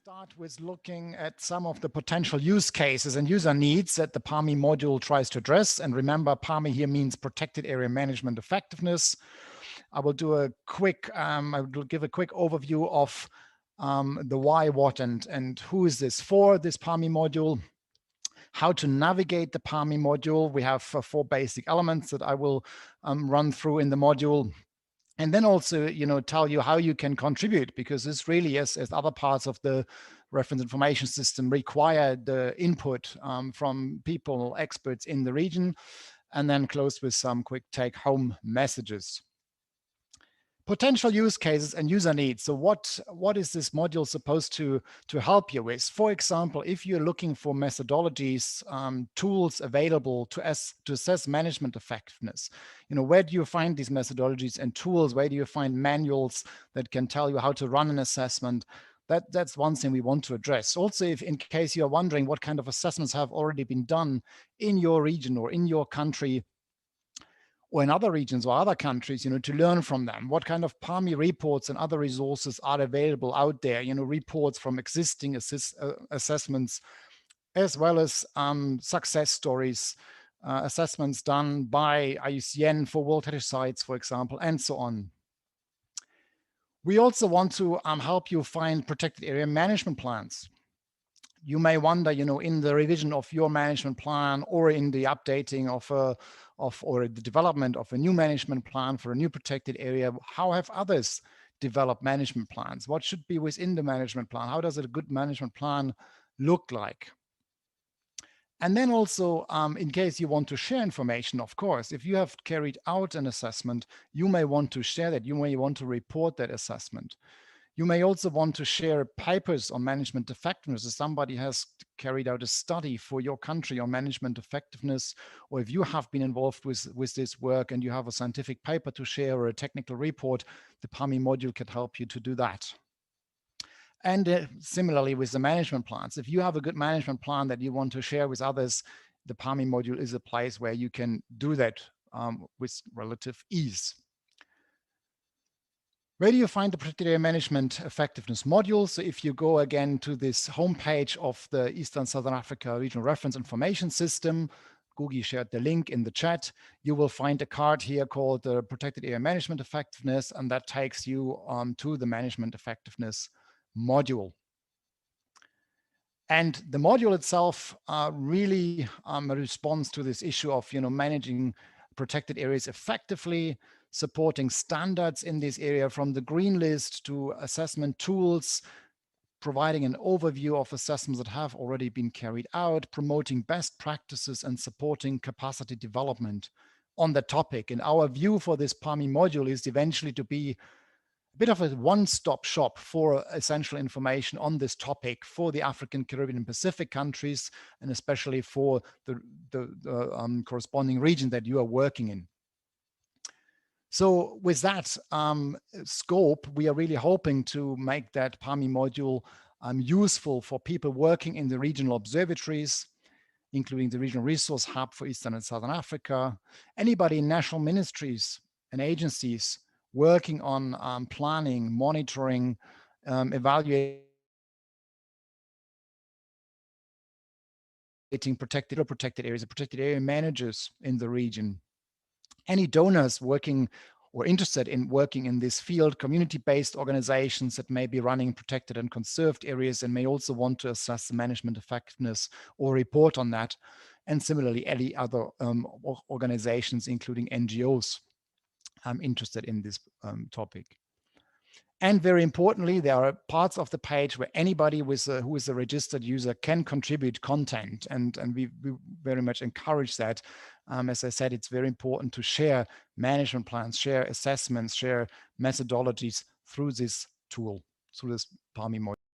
Start with looking at some of the potential use cases and user needs that the PAME module tries to address. And remember, PAME here means Protected Area Management Effectiveness. I will do a quick, I will give a quick overview of the why, what, and who is this for, this PAME module, how to navigate the PAME module. We have 4 basic elements that I will run through in the module. And then also, tell you how you can contribute, because this really, as other parts of the reference information system, require the input from people, experts in the region, and then close with some quick take-home messages. Potential use cases and user needs. So what is this module supposed to help you with? For example, if you're looking for methodologies, tools available to assess management effectiveness, where do you find these methodologies and tools? Where do you find manuals that can tell you how to run an assessment? That's one thing we want to address. Also, if in case you're wondering what kind of assessments have already been done in your region or in your country, or in other regions or other countries, to learn from them. What kind of PAME reports and other resources are available out there? Reports from existing assessments, as well as success stories, assessments done by IUCN for World Heritage Sites, for example, and so on. We also want to help you find protected area management plans. You may wonder, in the revision of your management plan or in the updating or the development of a new management plan for a new protected area, how have others developed management plans? What should be within the management plan? How does a good management plan look like? And then also, in case you want to share information, of course, if you have carried out an assessment, you may want to share that. You may want to report that assessment. You may also want to share papers on management effectiveness. If somebody has carried out a study for your country on management effectiveness, or if you have been involved with this work and you have a scientific paper to share or a technical report, the PAME module can help you to do that. And similarly with the management plans, if you have a good management plan that you want to share with others, the PAME module is a place where you can do that with relative ease. Where do you find the Protected Area Management Effectiveness module? So if you go again to this homepage of the Eastern Southern Africa Regional Reference Information System, Gugi shared the link in the chat, you will find a card here called the Protected Area Management Effectiveness, and that takes you to the Management Effectiveness module. And the module itself really responds to this issue of managing protected areas effectively, supporting standards in this area from the green list to assessment tools, providing an overview of assessments that have already been carried out, promoting best practices and supporting capacity development on the topic. And our view for this PAME module is eventually to be a bit of a one-stop shop for essential information on this topic for the African, Caribbean, and Pacific countries, and especially for the corresponding region that you are working in. So with that scope, we are really hoping to make that PAME module useful for people working in the regional observatories, including the Regional Resource Hub for Eastern and Southern Africa, anybody in national ministries and agencies working on planning, monitoring, evaluating protected areas, protected area managers in the region. Any donors working or interested in working in this field, community-based organizations that may be running protected and conserved areas and may also want to assess the management effectiveness or report on that. And similarly, any other organizations, including NGOs, interested in this topic. And very importantly, there are parts of the page where anybody who is a registered user can contribute content. And we very much encourage that. As I said, it's very important to share management plans, share assessments, share methodologies through this tool, through this PAME module.